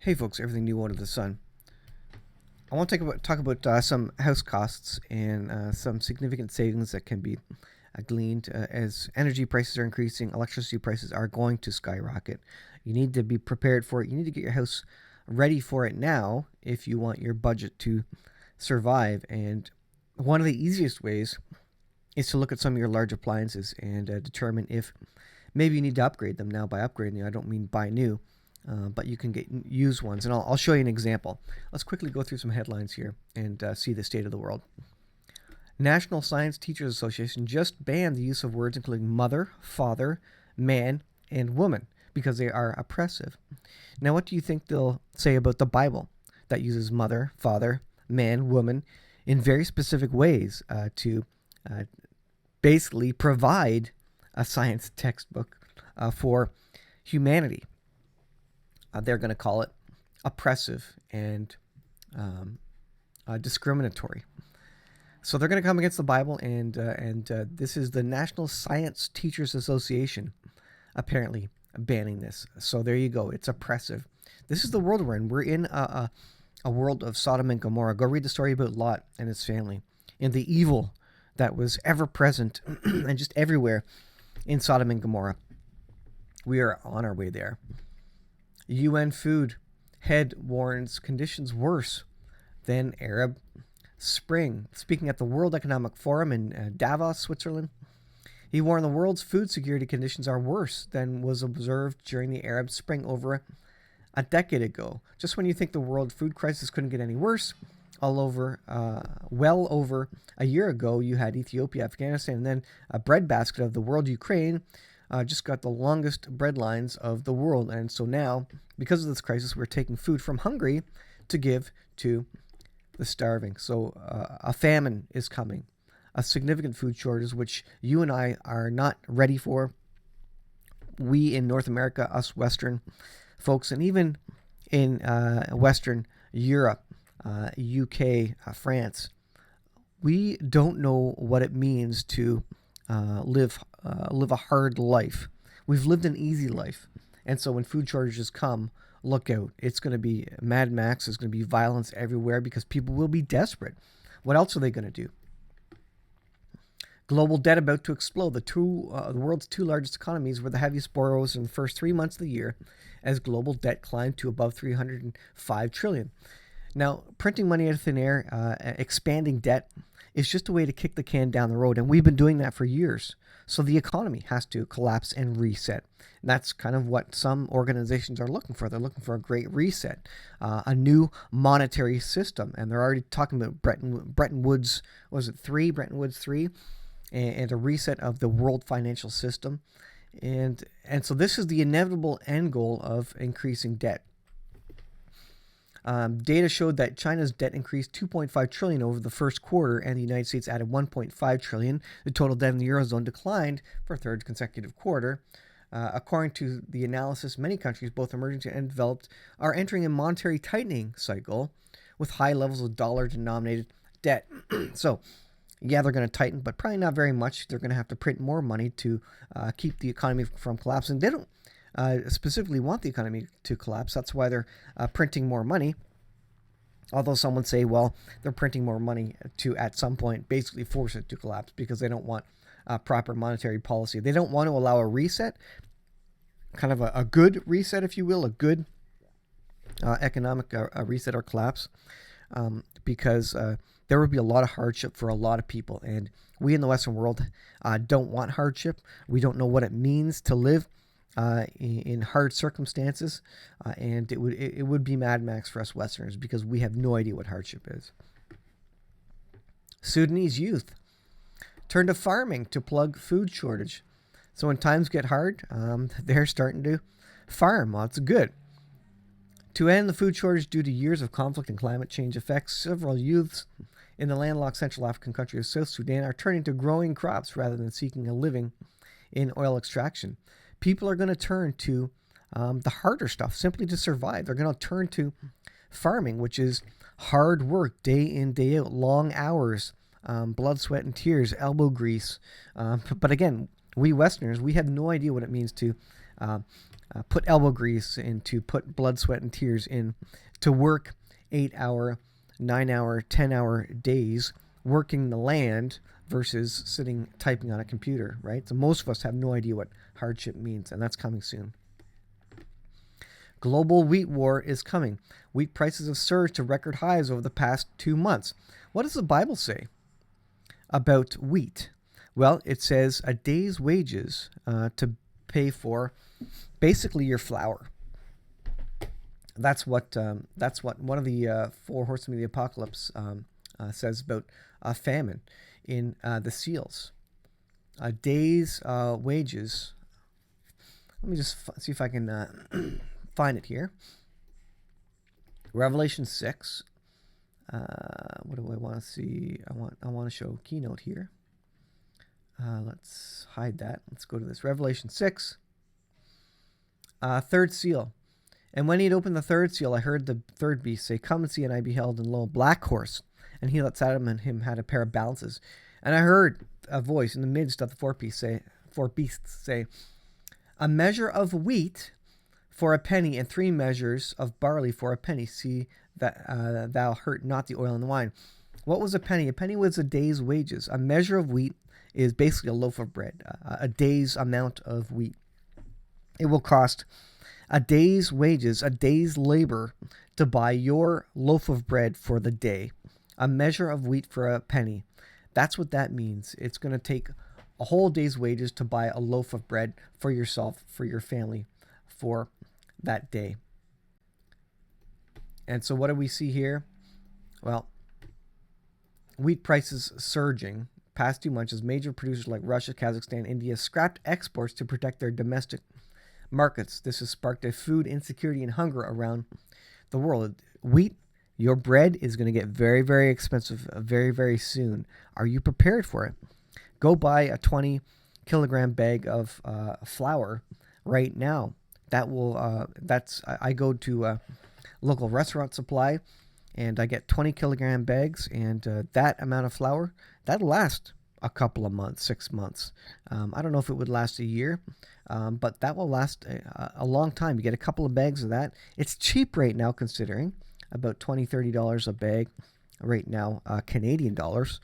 Hey folks, everything new under the sun. I want to talk about some house costs and some significant savings that can be gleaned as energy prices are increasing. Electricity prices are going to skyrocket. You need to be prepared for it. You need to get your house ready for it now if you want your budget to survive. And one of the easiest ways is to look at some of your large appliances and determine if maybe you need to upgrade them. Now, by upgrading, I don't mean buy new, but you can get used ones. And I'll show you an example. Let's quickly go through some headlines here and see the state of the world. National Science Teachers Association just banned the use of words including mother, father, man, and woman because they are oppressive. Now, what do you think they'll say about the Bible that uses mother, father, man, woman in very specific ways to uh, basically provide a science textbook for humanity? They're going to call it oppressive and discriminatory. So they're going to come against the Bible, and this is the National Science Teachers Association apparently banning this. So there you go. It's oppressive. This is the world we're in. We're in a world of Sodom and Gomorrah. Go read the story about Lot and his family and the evil that was ever present and just everywhere in Sodom and Gomorrah. We are on our way there. UN food head warns conditions worse than Arab Spring. Speaking at the World Economic Forum in Davos, Switzerland, he warned the world's food security conditions are worse than was observed during the Arab Spring over a decade ago. Just when you think the world food crisis couldn't get any worse, well over a year ago, you had Ethiopia, Afghanistan, and then a breadbasket of the world, Ukraine, just got the longest bread lines of the world. And so now, because of this crisis, we're taking food from Hungary to give to the starving. So a famine is coming, a significant food shortage, which you and I are not ready for. We in North America, us Western folks, and even in Western Europe, UK, France, we don't know what it means to live a hard life. We've lived an easy life, and so when food shortages come, look out. It's going to be Mad Max. There's going to be violence everywhere because people will be desperate. What else are they going to do? Global debt about to explode. The world's two largest economies were the heaviest borrowers in the first 3 months of the year as global debt climbed to above $305 trillion. Now, printing money out of thin air, expanding debt, is just a way to kick the can down the road, and we've been doing that for years. So the economy has to collapse and reset. And that's kind of what some organizations are looking for. They're looking for a great reset, a new monetary system, and they're already talking about Bretton Woods. Was it Bretton Woods 3, and a reset of the world financial system, and so this is the inevitable end goal of increasing debt. Data showed that China's debt increased 2.5 trillion over the first quarter, and the United States added 1.5 trillion. The total debt in the eurozone declined for a third consecutive quarter. According to the analysis, many countries, both emerging and developed, are entering a monetary tightening cycle with high levels of dollar-denominated debt. So, yeah, they're going to tighten, but probably not very much. They're going to have to print more money to keep the economy from collapsing. They don't specifically want the economy to collapse. That's why they're printing more money. Although some would say, well, they're printing more money to, at some point, basically force it to collapse because they don't want proper monetary policy. They don't want to allow a reset, kind of a good reset, if you will, a good economic reset or collapse, because there would be a lot of hardship for a lot of people. And we in the Western world don't want hardship. We don't know what it means to live in hard circumstances, and it would be Mad Max for us Westerners because we have no idea what hardship is. Sudanese youth turn to farming to plug food shortage. So when times get hard, they're starting to farm. Well, it's good. To end the food shortage due to years of conflict and climate change effects, several youths in the landlocked Central African country of South Sudan are turning to growing crops rather than seeking a living in oil extraction. People are going to turn to the harder stuff simply to survive. They're going to turn to farming, which is hard work, day in, day out, long hours, blood, sweat, and tears, elbow grease. But again, we Westerners, we have no idea what it means to put elbow grease in, to put blood, sweat, and tears in, to work 8-hour, 9-hour, 10-hour days working the land versus sitting typing on a computer, right? So most of us have no idea what hardship means, and that's coming soon. Global wheat war is coming. Wheat prices have surged to record highs over the past 2 months. What does the Bible say about wheat? Well, it says a day's wages to pay for basically your flour. That's what one of the four horsemen of the apocalypse says about famine in the seals. A day's wages. Let me just see if I can find it here. Revelation 6. What do I want to see? I want to show keynote here. Let's hide that. Let's go to this. Revelation 6. Third seal. And when he had opened the third seal, I heard the third beast say, "Come and see." And I beheld, and lo, a black horse. And he that sat on him had a pair of balances. And I heard a voice in the midst of the four beasts say, "A measure of wheat for a penny, and 3 measures of barley for a penny. See that thou hurt not the oil and the wine." What was a penny? A penny was a day's wages. A measure of wheat is basically a loaf of bread, a day's amount of wheat. It will cost a day's wages, a day's labor, to buy your loaf of bread for the day. A measure of wheat for a penny. That's what that means. It's going to take a whole day's wages to buy a loaf of bread for yourself, for your family, for that day. And so what do we see here? Well, wheat prices surging past 2 months as major producers like Russia, Kazakhstan, India scrapped exports to protect their domestic markets. This has sparked a food insecurity and hunger around the world. Wheat, your bread, is going to get very, very expensive very, very soon. Are you prepared for it? Go buy a 20-kilogram bag of flour right now. I go to a local restaurant supply, and I get 20-kilogram bags, and that amount of flour, that'll last a couple of months, 6 months. I don't know if it would last a year, but that will last a long time. You get a couple of bags of that. It's cheap right now, considering about $20, $30 a bag right now, Canadian dollars.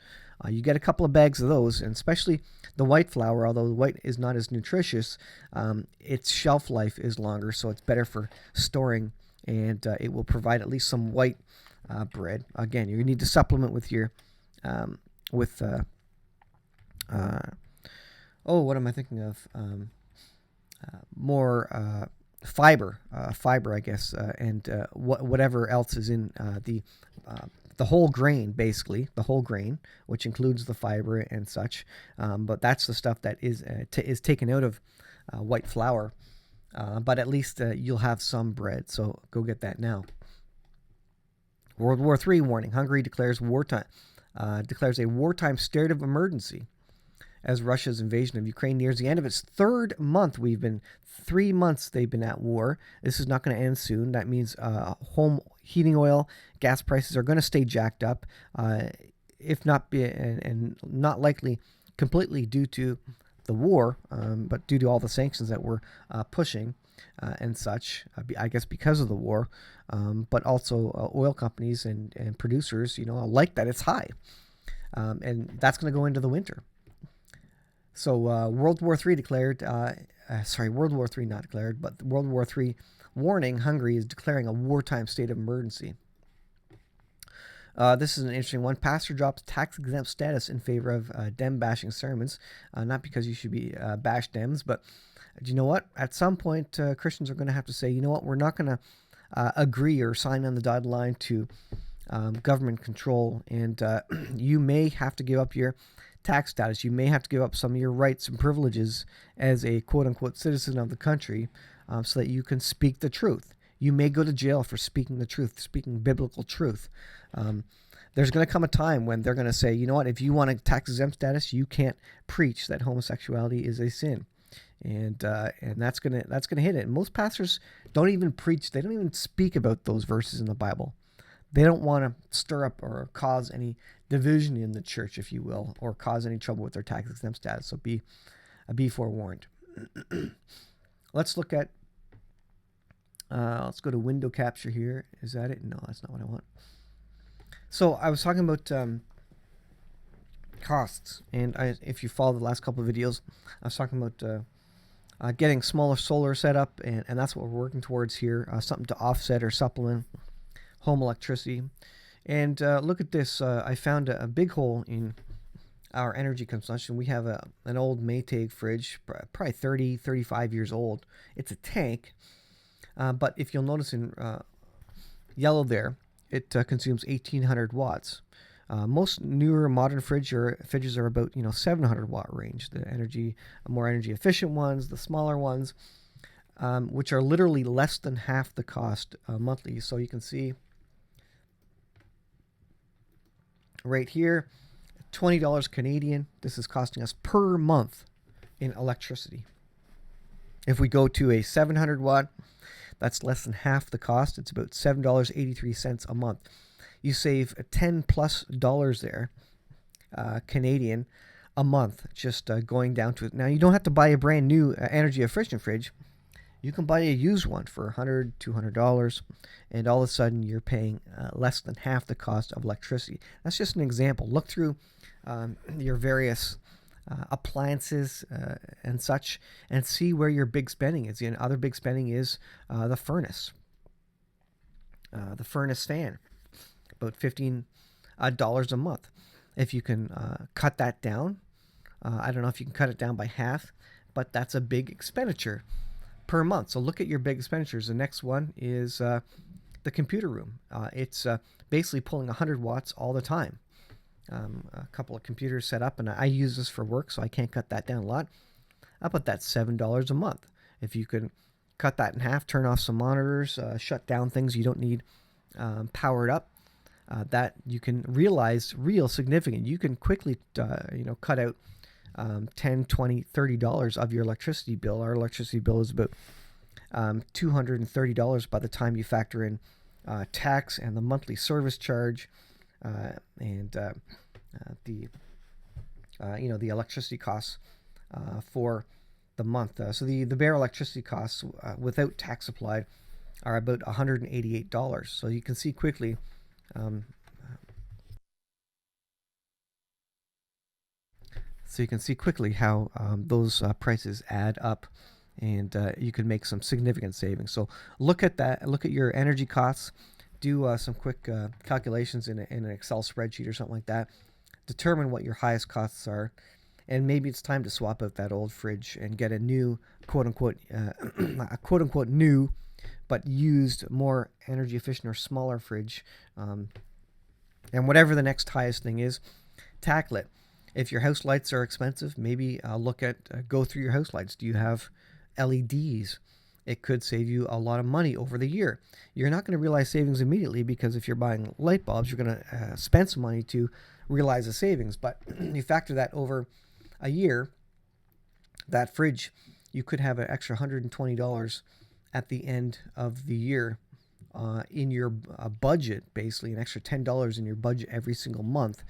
You get a couple of bags of those, and especially the white flour, although the white is not as nutritious, its shelf life is longer, so it's better for storing, and it will provide at least some white bread. Again, you're going to need to supplement with your, what am I thinking of? More fiber, I guess, and whatever else is in the whole grain, basically the whole grain, which includes the fiber and such. But that's the stuff that is taken out of white flour. But at least you'll have some bread. So go get that now. World War III warning: Hungary declares a wartime state of emergency as Russia's invasion of Ukraine nears the end of its third month. 3 months they've been at war. This is not going to end soon. That means home heating oil, gas prices are going to stay jacked up, if not and not likely completely due to the war, but due to all the sanctions that we're pushing and such, I guess because of the war, but also oil companies and producers, like that it's high, and that's going to go into the winter. So World War III not declared, but World War III warning: Hungary is declaring a wartime state of emergency. This is an interesting one. Pastor drops tax-exempt status in favor of Dem-bashing sermons. Not because you should be bash Dems, but do you know what? At some point, Christians are going to have to say, you know what, we're not going to agree or sign on the dotted line to government control, and you may have to give up your tax status. You may have to give up some of your rights and privileges as a quote-unquote citizen of the country, so that you can speak the truth. You may go to jail for speaking the truth, speaking biblical truth. There's going to come a time when they're going to say, you know what, if you want a tax-exempt status, you can't preach that homosexuality is a sin. And that's gonna hit it. And most pastors don't even preach. They don't even speak about those verses in the Bible. They don't want to stir up or cause any division in the church, if you will, or cause any trouble with their tax-exempt status. So be forewarned. let's look at, let's go to window capture here. Is that it? No, that's not what I want. So I was talking about costs, and if you follow the last couple of videos, I was talking about getting smaller solar setup, and that's what we're working towards here, something to offset or supplement home electricity. And look at this. I found a big hole in our energy consumption. We have an old Maytag fridge, probably 30, 35 years old. It's a tank, but if you'll notice in yellow there, it consumes 1,800 watts. Most newer modern fridges are about 700 watt range. The more energy efficient ones, the smaller ones, which are literally less than half the cost monthly. So you can see right here, $20 Canadian. This is costing us per month in electricity. If we go to a 700 watt, that's less than half the cost. It's about $7.83 a month. You save $10+ there, Canadian, a month, just going down to it. Now, you don't have to buy a brand new energy efficient fridge. You can buy a used one for $100, $200, and all of a sudden you're paying less than half the cost of electricity. That's just an example. Look through your various appliances and such, and see where your big spending is. The other big spending is the furnace fan, about $15 a month. If you can cut that down, I don't know if you can cut it down by half, but that's a big expenditure per month. So look at your big expenditures. The next one is the computer room. It's basically pulling 100 watts all the time. A couple of computers set up, and I use this for work, so I can't cut that down a lot. But that's $7 a month. If you can cut that in half, turn off some monitors, shut down things you don't need powered up, that you can realize real significant. You can quickly cut out $10, $20, $30 of your electricity bill. Our electricity bill is about $230 by the time you factor in tax and the monthly service charge, and the electricity costs for the month. So the bare electricity costs without tax applied are about $188. So you can see quickly how those prices add up, and you can make some significant savings. So look at that. Look at your energy costs. Do some quick calculations in an Excel spreadsheet or something like that. Determine what your highest costs are, and maybe it's time to swap out that old fridge and get a new quote unquote new but used, more energy efficient or smaller fridge. And whatever the next highest thing is, tackle it. If your house lights are expensive, maybe go through your house lights. Do you have LEDs? It could save you a lot of money over the year. You're not going to realize savings immediately, because if you're buying light bulbs, you're going to spend some money to realize the savings. But you factor that over a year, that fridge, you could have an extra $120 at the end of the year in your budget, basically an extra $10 in your budget every single month.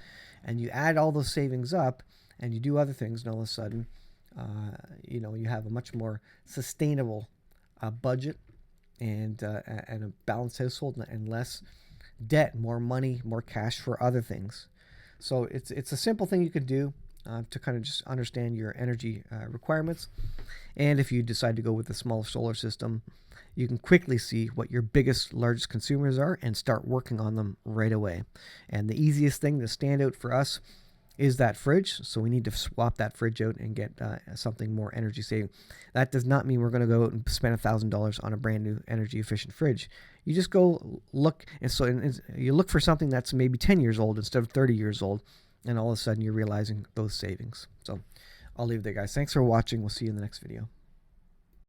And you add all those savings up and you do other things, and all of a sudden, you have a much more sustainable budget and a balanced household, and less debt, more money, more cash for other things. So it's a simple thing you could do to kind of just understand your energy requirements. And if you decide to go with a small solar system, you can quickly see what your largest consumers are and start working on them right away. And the easiest thing to stand out for us is that fridge. So we need to swap that fridge out and get something more energy saving. That does not mean we're going to go out and spend $1,000 on a brand new energy efficient fridge. You just go look, and you look for something that's maybe 10 years old instead of 30 years old, and all of a sudden you're realizing those savings. So I'll leave it there, guys. Thanks for watching. We'll see you in the next video.